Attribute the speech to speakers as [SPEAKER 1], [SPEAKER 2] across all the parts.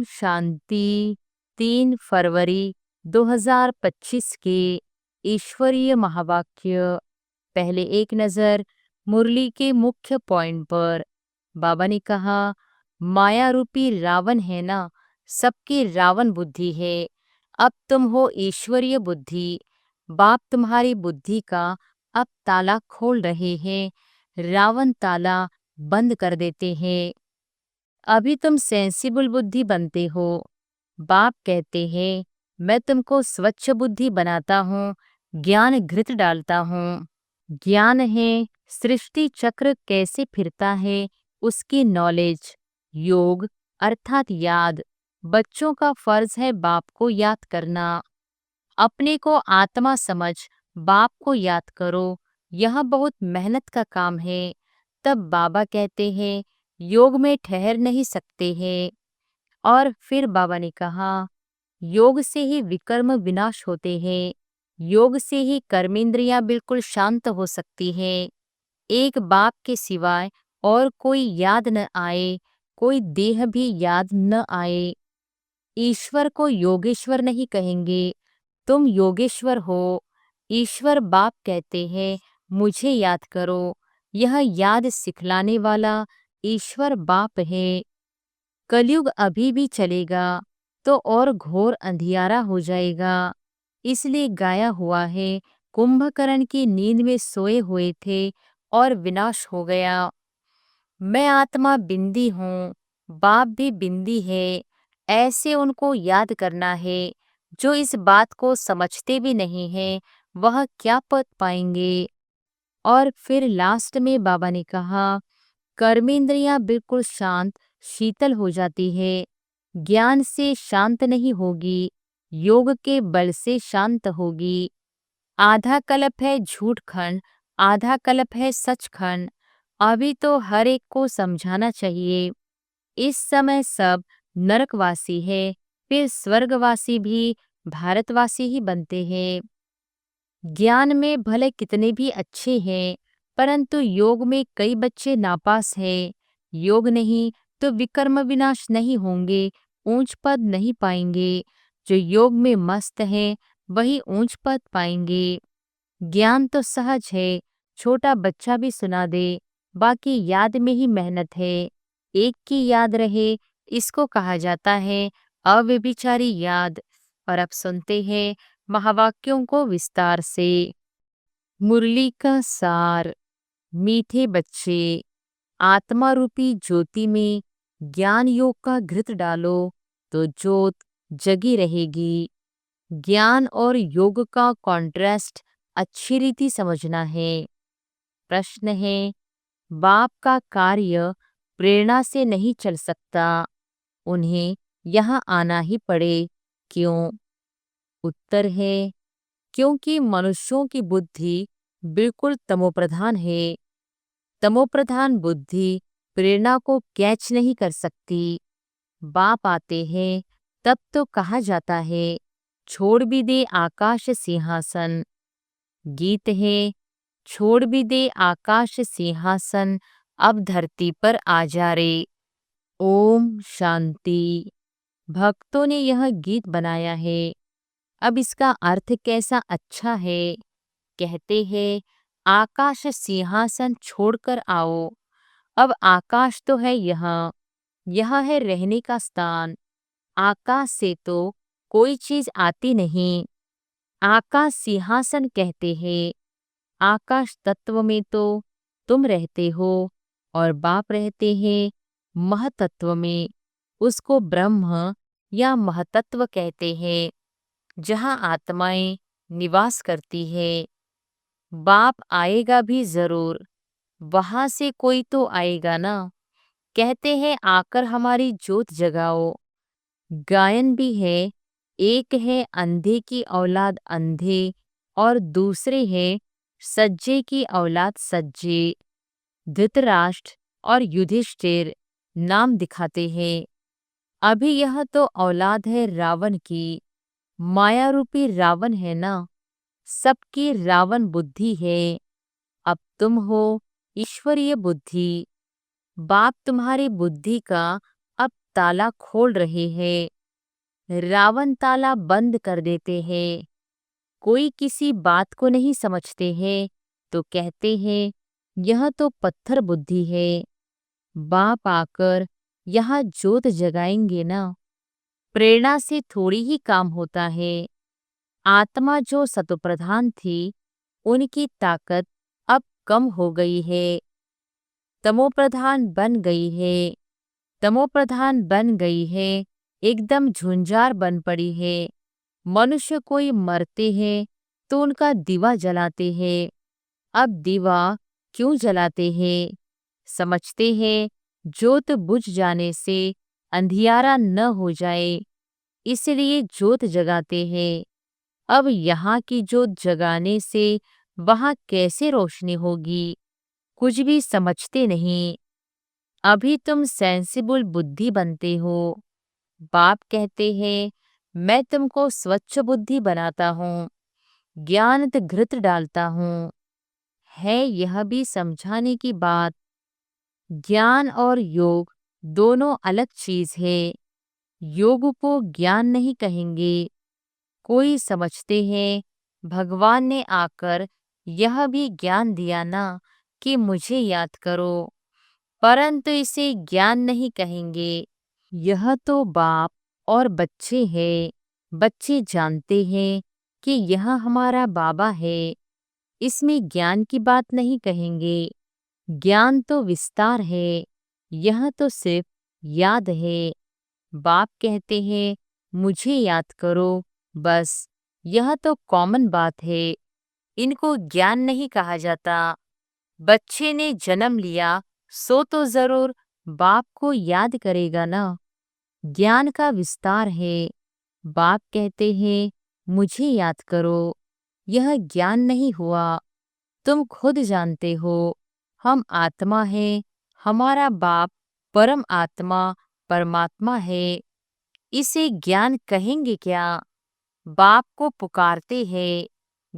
[SPEAKER 1] शांति। 3 फरवरी 2025 के ईश्वरीय महावाक्य। पहले एक नजर मुरली के मुख्य पॉइंट पर। बाबा ने कहा, माया रूपी रावण है ना, सबकी रावण बुद्धि है। अब तुम हो ईश्वरीय बुद्धि। बाप तुम्हारी बुद्धि का अब ताला खोल रहे हैं, रावण ताला बंद कर देते हैं। अभी तुम सेंसिबल बुद्धि बनते हो। बाप कहते हैं, मैं तुमको स्वच्छ बुद्धि बनाता हूँ, ज्ञान घृत डालता हूँ। ज्ञान है सृष्टि चक्र कैसे फिरता है, उसकी नॉलेज। योग अर्थात याद। बच्चों का फर्ज है बाप को याद करना। अपने को आत्मा समझ बाप को याद करो, यह बहुत मेहनत का काम है। तब बाबा कहते हैं, योग में ठहर नहीं सकते हैं। और फिर बाबा ने कहा, योग से ही विकर्म विनाश होते हैं, योग से ही कर्मेंद्रियां बिल्कुल शांत हो सकती हैं। एक बाप के सिवाय और कोई याद न आए, कोई देह भी याद न आए। ईश्वर को योगेश्वर नहीं कहेंगे, तुम योगेश्वर हो। ईश्वर बाप कहते हैं, मुझे याद करो। यह याद सिखलाने वाला ईश्वर बाप है। कलयुग अभी भी चलेगा तो और घोर अंधियारा हो जाएगा। इसलिए गाया हुआ है, कुंभकर्ण की नींद में सोए हुए थे और विनाश हो गया। मैं आत्मा बिंदी हूँ, बाप भी बिंदी है। ऐसे उनको याद करना है। जो इस बात को समझते भी नहीं हैं, वह क्या पद पाएंगे। और फिर लास्ट में बाबा ने कहा, कर्मेंद्रियां बिल्कुल शांत शीतल हो जाती है। ज्ञान से शांत नहीं होगी, योग के बल से शांत होगी। आधा कल्प है झूठ खंड, आधा कल्प है सच खंड। अभी तो हर एक को समझाना चाहिए। इस समय सब नरकवासी है, फिर स्वर्गवासी भी भारतवासी ही बनते हैं। ज्ञान में भले कितने भी अच्छे हैं, परंतु योग में कई बच्चे नापास हैं। योग नहीं तो विकर्म विनाश नहीं होंगे, ऊंच पद नहीं पाएंगे। जो योग में मस्त है वही ऊंच पद पाएंगे। ज्ञान तो सहज है, छोटा बच्चा भी सुना दे, बाकी याद में ही मेहनत है। एक की याद रहे, इसको कहा जाता है अव्यभिचारी याद। और अब सुनते हैं महावाक्यों को विस्तार से। मुरली का सार। मीठे बच्चे, आत्मा रूपी ज्योति में ज्ञान योग का घृत डालो तो ज्योत जगी रहेगी। ज्ञान और योग का कॉन्ट्रास्ट अच्छी रीति समझना है। प्रश्न है, बाप का कार्य प्रेरणा से नहीं चल सकता, उन्हें यहाँ आना ही पड़े, क्यों? उत्तर है, क्योंकि मनुष्यों की बुद्धि बिल्कुल तमोप्रधान है। तमोप्रधान बुद्धि प्रेरणा को कैच नहीं कर सकती। बाप आते हैं तब तो कहा जाता है, छोड़ भी दे आकाश सिंहासन। गीत है, छोड़ भी दे आकाश सिंहासन, अब धरती पर आ जा रे। ओम शांति। भक्तों ने यह गीत बनाया है। अब इसका अर्थ कैसा अच्छा है। कहते हैं, आकाश सिंहासन छोड़कर आओ। अब आकाश तो है यह है रहने का स्थान। आकाश से तो कोई चीज आती नहीं। आकाश सिंहासन कहते हैं। आकाश तत्व में तो तुम रहते हो और बाप रहते हैं महतत्व में। उसको ब्रह्म या महतत्व कहते हैं, जहाँ आत्माएं निवास करती है। बाप आएगा भी जरूर, वहां से कोई तो आएगा ना। कहते हैं, आकर हमारी ज्योत जगाओ। गायन भी है, एक है अंधे की औलाद अंधे और दूसरे है सज्जे की औलाद सज्जे। धृतराष्ट्र और युधिष्ठिर नाम दिखाते हैं। अभी यह तो औलाद है रावण की। माया रूपी रावण है ना, सबकी रावण बुद्धि है। अब तुम हो ईश्वरीय बुद्धि। बाप तुम्हारी बुद्धि का अब ताला खोल रहे हैं, रावण ताला बंद कर देते हैं। कोई किसी बात को नहीं समझते हैं तो कहते हैं यह तो पत्थर बुद्धि है। बाप आकर यहाँ जोत जगाएंगे ना। प्रेरणा से थोड़ी ही काम होता है। आत्मा जो सतोप्रधान थी, उनकी ताकत अब कम हो गई है, तमोप्रधान बन गई है। तमोप्रधान बन गई है, एकदम झुंझार बन पड़ी है। मनुष्य कोई मरते हैं तो उनका दीवा जलाते हैं। अब दीवा क्यों जलाते हैं? समझते हैं जोत बुझ जाने से अंधियारा न हो जाए, इसलिए जोत जगाते हैं। अब यहाँ की जोत जगाने से वहाँ कैसे रोशनी होगी? कुछ भी समझते नहीं। अभी तुम सेंसिबल बुद्धि बनते हो। बाप कहते हैं मैं तुमको स्वच्छ बुद्धि बनाता हूँ, ज्ञान घृत डालता हूँ। है यह भी समझाने की बात, ज्ञान और योग दोनों अलग चीज है। योग को ज्ञान नहीं कहेंगे। कोई समझते हैं भगवान ने आकर यह भी ज्ञान दिया ना कि मुझे याद करो, परंतु इसे ज्ञान नहीं कहेंगे। यह तो बाप और बच्चे हैं। बच्चे जानते हैं कि यह हमारा बाबा है, इसमें ज्ञान की बात नहीं कहेंगे। ज्ञान तो विस्तार है, यह तो सिर्फ याद है। बाप कहते हैं मुझे याद करो, बस यह तो कॉमन बात है, इनको ज्ञान नहीं कहा जाता। बच्चे ने जन्म लिया सो तो जरूर बाप को याद करेगा ना। ज्ञान का विस्तार है। बाप कहते हैं मुझे याद करो, यह ज्ञान नहीं हुआ। तुम खुद जानते हो हम आत्मा हैं, हमारा बाप परम आत्मा परमात्मा है। इसे ज्ञान कहेंगे क्या? बाप को पुकारते हैं।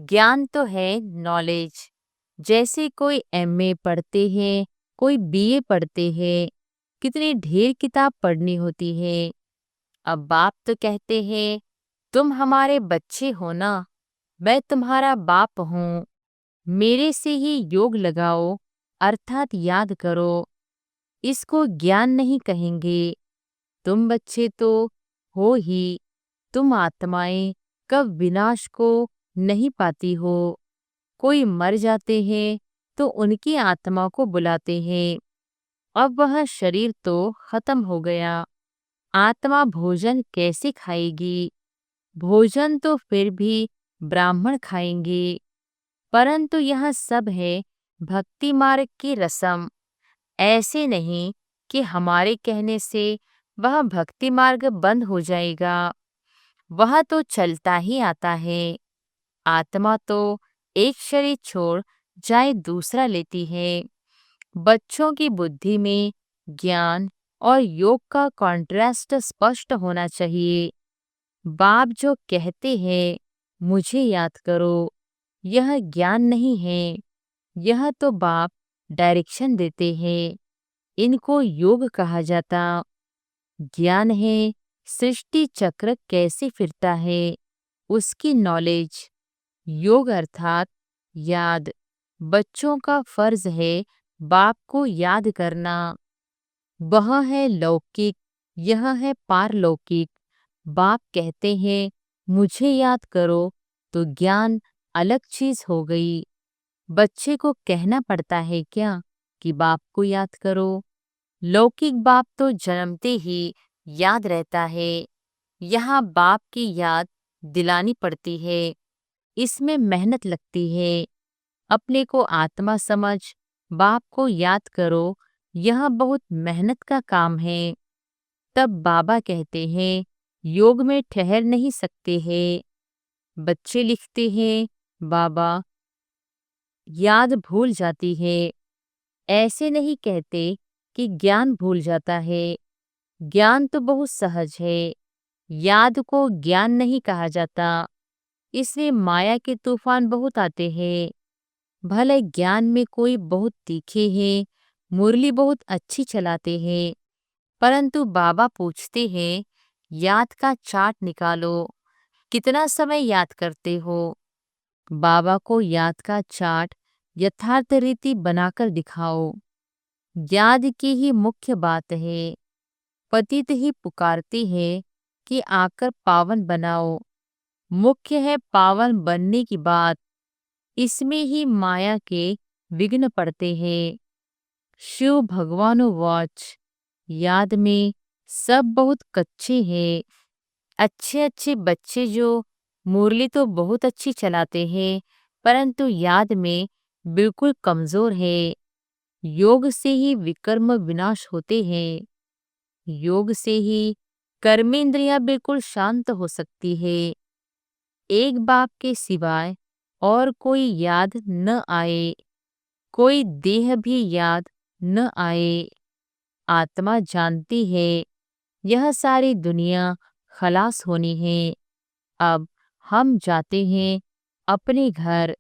[SPEAKER 1] ज्ञान तो है नॉलेज। जैसे कोई एमए पढ़ते हैं, कोई बीए पढ़ते हैं, कितनी ढेर किताब पढ़नी होती है। अब बाप तो कहते हैं तुम हमारे बच्चे हो ना, मैं तुम्हारा बाप हूँ। मेरे से ही योग लगाओ, अर्थात याद करो। इसको ज्ञान नहीं कहेंगे। तुम बच्चे तो हो ही, तुम आत्माएं कब विनाश को नहीं पाती हो। कोई मर जाते हैं तो उनकी आत्मा को बुलाते हैं। अब वह शरीर तो खत्म हो गया, आत्मा भोजन कैसे खाएगी? भोजन तो फिर भी ब्राह्मण खाएंगे, परंतु यह सब है भक्ति मार्ग की रस्म। ऐसे नहीं कि हमारे कहने से वह भक्ति मार्ग बंद हो जाएगा, वह तो चलता ही आता है। आत्मा तो एक शरीर छोड़ जाए दूसरा लेती है। बच्चों की बुद्धि में ज्ञान और योग का कॉन्ट्रास्ट स्पष्ट होना चाहिए। बाप जो कहते हैं मुझे याद करो, यह ज्ञान नहीं है, यह तो बाप डायरेक्शन देते हैं। इनको योग कहा जाता। ज्ञान है सृष्टि चक्र कैसे फिरता है, उसकी नॉलेज। योग अर्थात याद। बच्चों का फर्ज है बाप को याद करना। वह है लौकिक, यह है पारलौकिक। बाप कहते हैं मुझे याद करो तो ज्ञान अलग चीज हो गई। बच्चे को कहना पड़ता है क्या कि बाप को याद करो? लौकिक बाप तो जन्मते ही याद रहता है। यहाँ बाप की याद दिलानी पड़ती है, इसमें मेहनत लगती है। अपने को आत्मा समझ बाप को याद करो, यह बहुत मेहनत का काम है। तब बाबा कहते हैं योग में ठहर नहीं सकते हैं। बच्चे लिखते हैं बाबा याद भूल जाती है। ऐसे नहीं कहते कि ज्ञान भूल जाता है। ज्ञान तो बहुत सहज है, याद को ज्ञान नहीं कहा जाता। इसमें माया के तूफान बहुत आते हैं। भले ज्ञान में कोई बहुत तीखे हैं, मुरली बहुत अच्छी चलाते हैं, परंतु बाबा पूछते हैं, याद का चार्ट निकालो, कितना समय याद करते हो। बाबा को याद का चार्ट यथार्थ रीति बनाकर दिखाओ। याद की ही मुख्य बात है। पतित ही पुकारते हैं कि आकर पावन बनाओ। मुख्य है पावन बनने की बात। इसमें ही माया के विघ्न पड़ते हैं। शिव भगवानो वॉच, याद में सब बहुत कच्चे हैं। अच्छे अच्छे बच्चे जो मुरली तो बहुत अच्छी चलाते हैं, परंतु याद में बिल्कुल कमजोर है। योग से ही विकर्म विनाश होते हैं। योग से ही कर्मेंद्रियां बिल्कुल शांत हो सकती है। एक बाप के सिवाय और कोई याद न आए, कोई देह भी याद न आए। आत्मा जानती है यह सारी दुनिया खलास होनी है। अब हम जाते हैं अपने घर,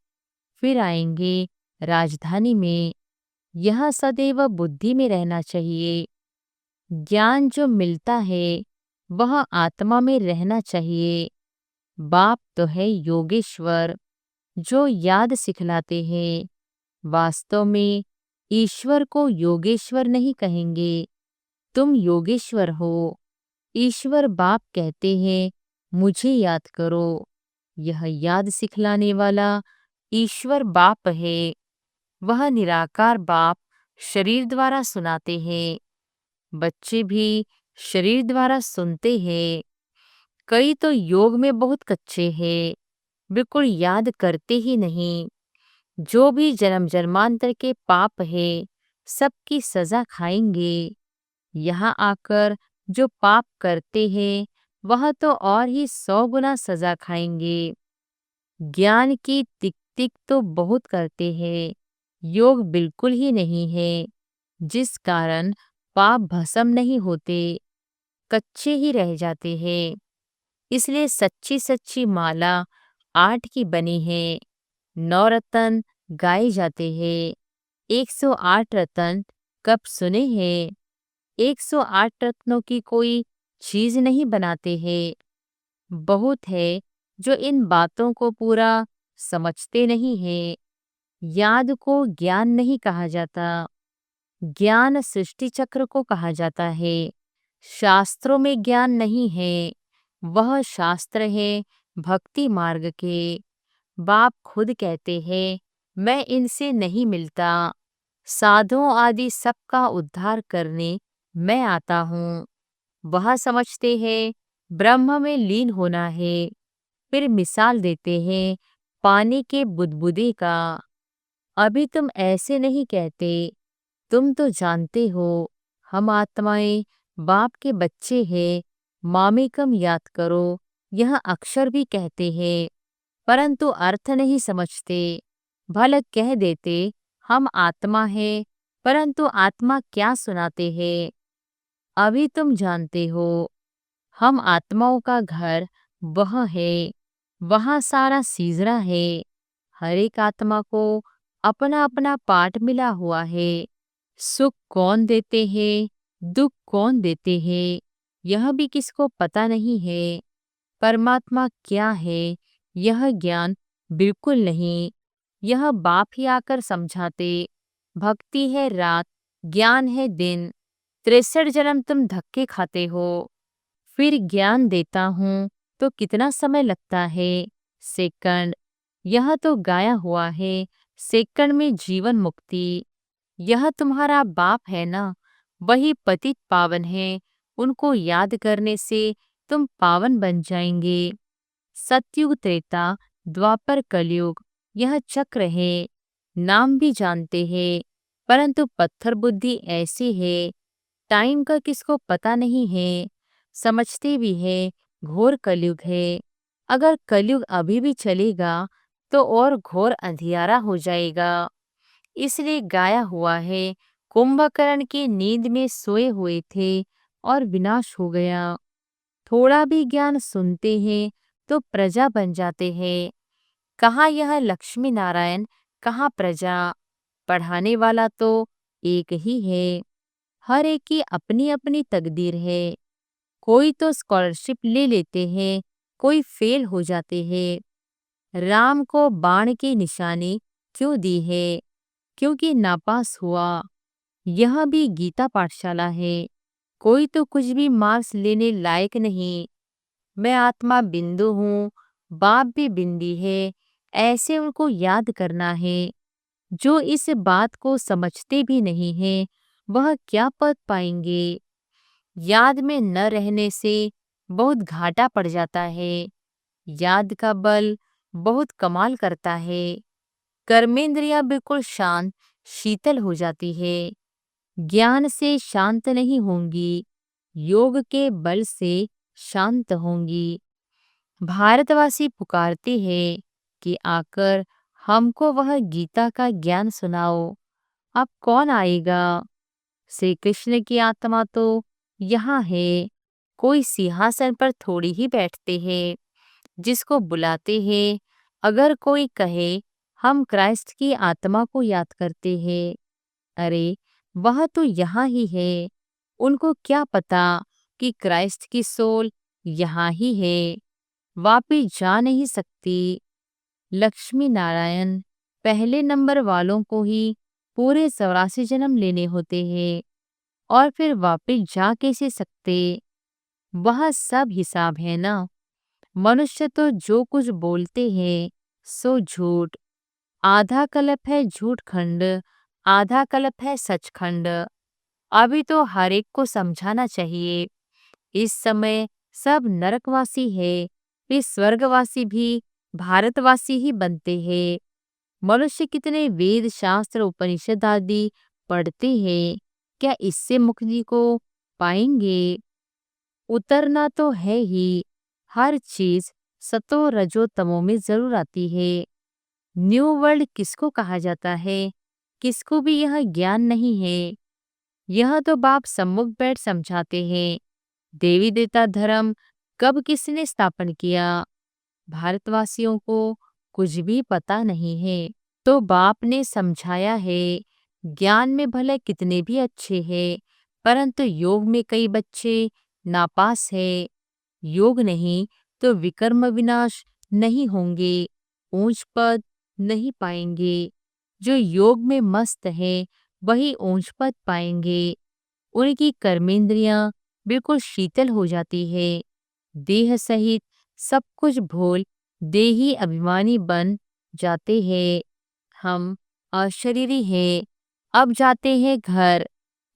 [SPEAKER 1] फिर आएंगे राजधानी में। यह सदैव बुद्धि में रहना चाहिए। ज्ञान जो मिलता है वह आत्मा में रहना चाहिए। बाप तो है योगेश्वर जो याद सिखलाते हैं। वास्तव में ईश्वर को योगेश्वर नहीं कहेंगे, तुम योगेश्वर हो। ईश्वर बाप कहते हैं मुझे याद करो। यह याद सिखलाने वाला ईश्वर बाप है। वह निराकार बाप शरीर द्वारा सुनाते हैं। बच्चे भी शरीर द्वारा सुनते हैं। कई तो योग में बहुत कच्चे हैं, बिल्कुल याद करते ही नहीं। जो भी जन्म जन्मांतर के पाप है सबकी सजा खाएंगे। यहाँ आकर जो पाप करते हैं वह तो और ही 100 गुना सजा खाएंगे। ज्ञान की तिक तिक तो बहुत करते हैं, योग बिल्कुल ही नहीं है, जिस कारण पाप भस्म नहीं होते, कच्चे ही रह जाते हैं। इसलिए सच्ची सच्ची माला 8 की बनी है। 9 रतन गाए जाते हैं। 108 रतन कब सुने हैं? 108 रत्नों की कोई चीज नहीं बनाते हैं। बहुत है जो इन बातों को पूरा समझते नहीं है। याद को ज्ञान नहीं कहा जाता, ज्ञान सृष्टि चक्र को कहा जाता है। शास्त्रों में ज्ञान नहीं है, वह शास्त्र है भक्ति मार्ग के। बाप खुद कहते हैं मैं इनसे नहीं मिलता, साधुओं आदि सबका उद्धार करने मैं आता हूँ। वह समझते हैं ब्रह्म में लीन होना है। फिर मिसाल देते हैं पानी के बुदबुदे का। अभी तुम ऐसे नहीं कहते, तुम तो जानते हो हम आत्माएं बाप के बच्चे हैं। मामेकम याद करो, यह अक्षर भी कहते हैं, परंतु अर्थ नहीं समझते। भले कह देते हम आत्मा है, परंतु आत्मा क्या सुनाते हैं। अभी तुम जानते हो हम आत्माओं का घर वह है, वहाँ सारा सीजरा है। हर एक आत्मा को अपना अपना पाठ मिला हुआ है। सुख कौन देते हैं, दुख कौन देते हैं, यह भी किसको पता नहीं है। परमात्मा क्या है यह ज्ञान बिल्कुल नहीं। यह बाप ही आकर समझाते। भक्ति है रात, ज्ञान है दिन। 63 जन्म तुम धक्के खाते हो। फिर ज्ञान देता हूँ तो कितना समय लगता है? सेकंड। यह तो गाया हुआ है, सेकंड में जीवन मुक्ति। यह तुम्हारा बाप है ना, वही पतित पावन है। उनको याद करने से तुम पावन बन जाएंगे। सतयुग त्रेता द्वापर कलयुग यह चक्र है। नाम भी जानते हैं, परंतु पत्थर बुद्धि ऐसी है, टाइम का किसको पता नहीं है। समझते भी है घोर कलयुग है। अगर कलयुग अभी भी चलेगा तो और घोर अंधियारा हो जाएगा। इसलिए गाया हुआ है कुंभकर्ण की नींद में सोए हुए थे और विनाश हो गया। थोड़ा भी ज्ञान सुनते हैं तो प्रजा बन जाते हैं। कहाँ यह लक्ष्मी नारायण, कहाँ प्रजा। पढ़ाने वाला तो एक ही है। हर एक की अपनी अपनी तकदीर है। कोई तो स्कॉलरशिप ले लेते हैं, कोई फेल हो जाते हैं। राम को बाण की निशानी क्यों दी है? क्योंकि नापास हुआ। यह भी गीता पाठशाला है। कोई तो कुछ भी मार्क्स लेने लायक नहीं। मैं आत्मा बिंदु हूँ, बाप भी बिंदी है। ऐसे उनको याद करना है। जो इस बात को समझते भी नहीं हैं, वह क्या पद पाएंगे? याद में न रहने से बहुत घाटा पड़ जाता है। याद का बल बहुत कमाल करता है। कर्मेंद्रियां बिल्कुल शांत शीतल हो जाती है। ज्ञान से शांत नहीं होंगी, योग के बल से शांत होंगी। भारतवासी पुकारते हैं कि आकर हमको वह गीता का ज्ञान सुनाओ। अब कौन आएगा? श्री कृष्ण की आत्मा तो यहाँ है। कोई सिंहासन पर थोड़ी ही बैठते हैं, जिसको बुलाते हैं। अगर कोई कहे हम क्राइस्ट की आत्मा को याद करते हैं, अरे वह तो यहाँ ही है। उनको क्या पता कि क्राइस्ट की सोल यहाँ ही है, वापिस जा नहीं सकती। लक्ष्मी नारायण पहले नंबर वालों को ही पूरे 84 जन्म लेने होते हैं और फिर वापिस जा कैसे सकते? वह सब हिसाब है ना। मनुष्य तो जो कुछ बोलते हैं सो झूठ। आधा कल्प है झूठ खंड, आधा कल्प है सचखंड। अभी तो हर एक को समझाना चाहिए। इस समय सब नरकवासी है, फिर स्वर्गवासी भी भारतवासी ही बनते हैं। मनुष्य कितने वेद शास्त्र उपनिषद आदि पढ़ते हैं, क्या इससे मुक्ति को पाएंगे? उतरना तो है ही। हर चीज सतो रजो तमो में जरूर आती है। न्यू वर्ल्ड किसको कहा जाता है? किसको भी यह ज्ञान नहीं है। यह तो बाप सम्मुख बैठ समझाते हैं। देवी देवता धर्म कब किसने स्थापन किया? भारतवासियों को कुछ भी पता नहीं है। तो बाप ने समझाया है। ज्ञान में भले कितने भी अच्छे हैं, परंतु योग में कई बच्चे नापास है। योग नहीं तो विकर्म विनाश नहीं होंगे, ऊंच पद नहीं पाएंगे। जो योग में मस्त है वही ऊंच पद पाएंगे। उनकी कर्मेंद्रियां बिल्कुल शीतल हो जाती है। देह सहित सब कुछ भूल देही अभिमानी बन जाते हैं। हम अशरीरी हैं। अब जाते हैं घर।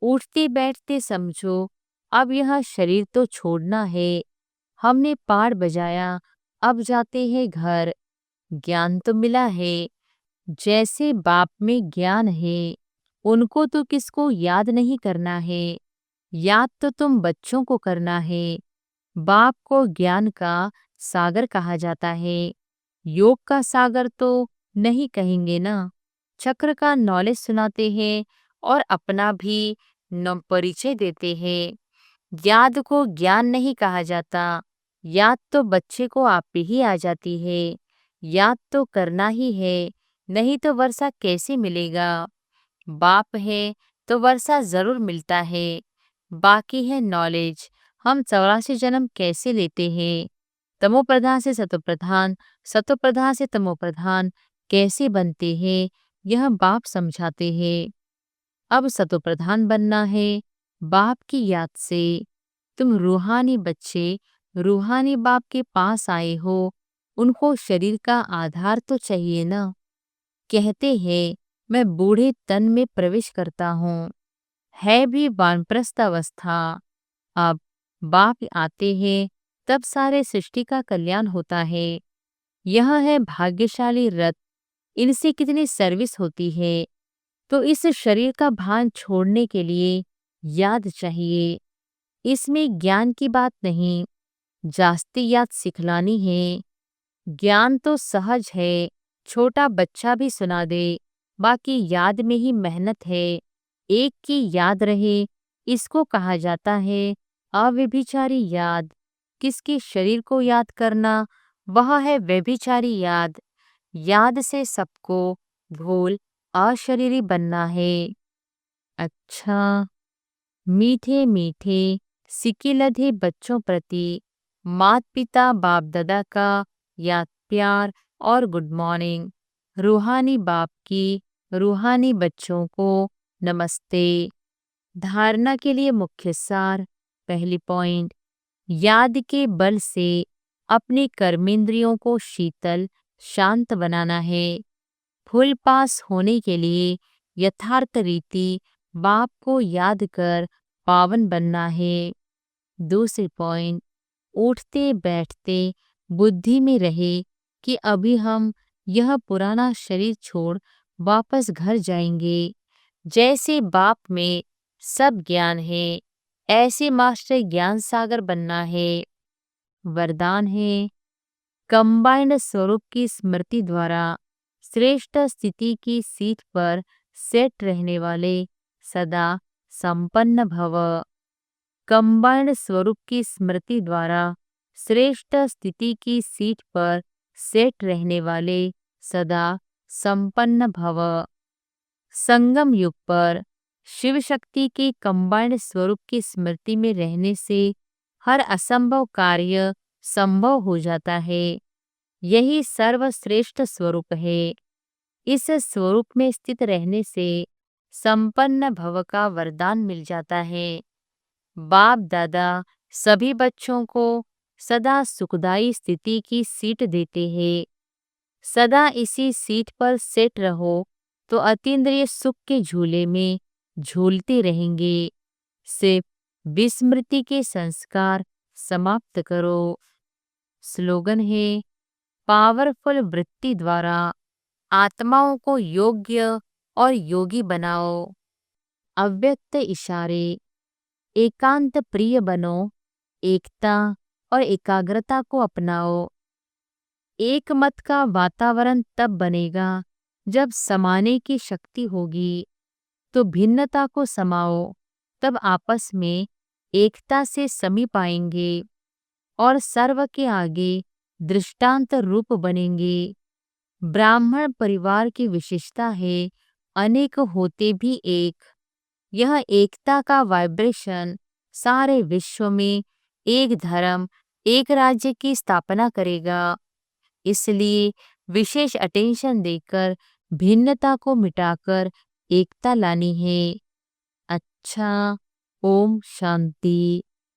[SPEAKER 1] उठते बैठते समझो अब यह शरीर तो छोड़ना है। हमने पार बजाया, अब जाते हैं घर। ज्ञान तो मिला है। जैसे बाप में ज्ञान है, उनको तो किसको याद नहीं करना है। याद तो तुम बच्चों को करना है। बाप को ज्ञान का सागर कहा जाता है। योग का सागर तो नहीं कहेंगे ना। चक्र का नॉलेज सुनाते हैं और अपना भी परिचय देते हैं। याद को ज्ञान नहीं कहा जाता। याद तो बच्चे को आप ही आ जाती है। याद तो करना ही है, नहीं तो वर्षा कैसे मिलेगा? बाप है तो वर्षा जरूर मिलता है। बाकी है नॉलेज, हम 84 जन्म कैसे लेते हैं? तमो प्रधान से सतो प्रधान, सतो प्रधान से तमो प्रधान कैसे बनते हैं, यह बाप समझाते हैं। अब सतो प्रधान बनना है बाप की याद से। तुम रूहानी बच्चे रूहानी बाप के पास आए हो, उनको शरीर का आधार तो चाहिए ना। कहते हैं मैं बूढ़े तन में प्रवेश करता हूँ, है भी वानप्रस्थ अवस्था। अब बाप आते हैं तब सारे सृष्टि का कल्याण होता है। यह है भाग्यशाली रथ। इनसे कितनी सर्विस होती है। तो इस शरीर का भान छोड़ने के लिए याद चाहिए। इसमें ज्ञान की बात नहीं, जास्ती याद सिखलानी है। ज्ञान तो सहज है, छोटा बच्चा भी सुना दे। बाकी याद में ही मेहनत है। एक की याद रहे, इसको कहा जाता है अव्यभिचारी याद। किसके शरीर को याद करना, वह है व्यभिचारी याद। याद से सबको भूल अशरीरी बनना है। अच्छा। मीठे मीठे सिकिलधे बच्चों प्रति माता पिता बाप दादा का याद प्यार और गुड मॉर्निंग। रूहानी बाप की रूहानी बच्चों को नमस्ते। धारणा के लिए मुख्य सार। पहली पॉइंट, याद के बल से अपने कर्मेंद्रियों को शीतल शांत बनाना है। फुल पास होने के लिए यथार्थ रीति बाप को याद कर पावन बनना है। दूसरी पॉइंट, उठते बैठते बुद्धि में रहे कि अभी हम यह पुराना शरीर छोड़ वापस घर जाएंगे। जैसे बाप में सब ज्ञान है, ऐसे मास्टर ज्ञान सागर बनना है। वरदान है, कंबाइंड स्वरूप की स्मृति द्वारा श्रेष्ठ स्थिति की सीट पर सेट रहने वाले सदा संपन्न भव। कंबाइंड स्वरूप की स्मृति द्वारा श्रेष्ठ स्थिति की सीट पर सेट रहने वाले सदा संपन्न भव। संगम युग पर शिव शक्ति के कंबाइंड स्वरूप की स्मृति में रहने से हर असंभव कार्य संभव हो जाता है। यही सर्वश्रेष्ठ स्वरूप है। इस स्वरूप में स्थित रहने से संपन्न भव का वरदान मिल जाता है। बाप दादा सभी बच्चों को सदा सुखदायी स्थिति की सीट देते हैं। सदा इसी सीट पर सेट रहो तो अतीन्द्रिय सुख के झूले में झूलते रहेंगे। सिर्फ विस्मृति के संस्कार समाप्त करो। स्लोगन है, पावरफुल वृत्ति द्वारा आत्माओं को योग्य और योगी बनाओ। अव्यक्त इशारे, एकांत प्रिय बनो, एकता और एकाग्रता को अपनाओ। एक मत का वातावरण तब बनेगा जब समाने की शक्ति होगी। तो भिन्नता को समाओ, तब आपस में एकता से समीप आएंगे और सर्व के आगे दृष्टांत रूप बनेंगे। ब्राह्मण परिवार की विशेषता है अनेक होते भी एक। यह एकता का वाइब्रेशन सारे विश्व में एक धर्म एक राज्य की स्थापना करेगा। इसलिए विशेष अटेंशन देकर भिन्नता को मिटाकर एकता लानी है। अच्छा, ओम शांति।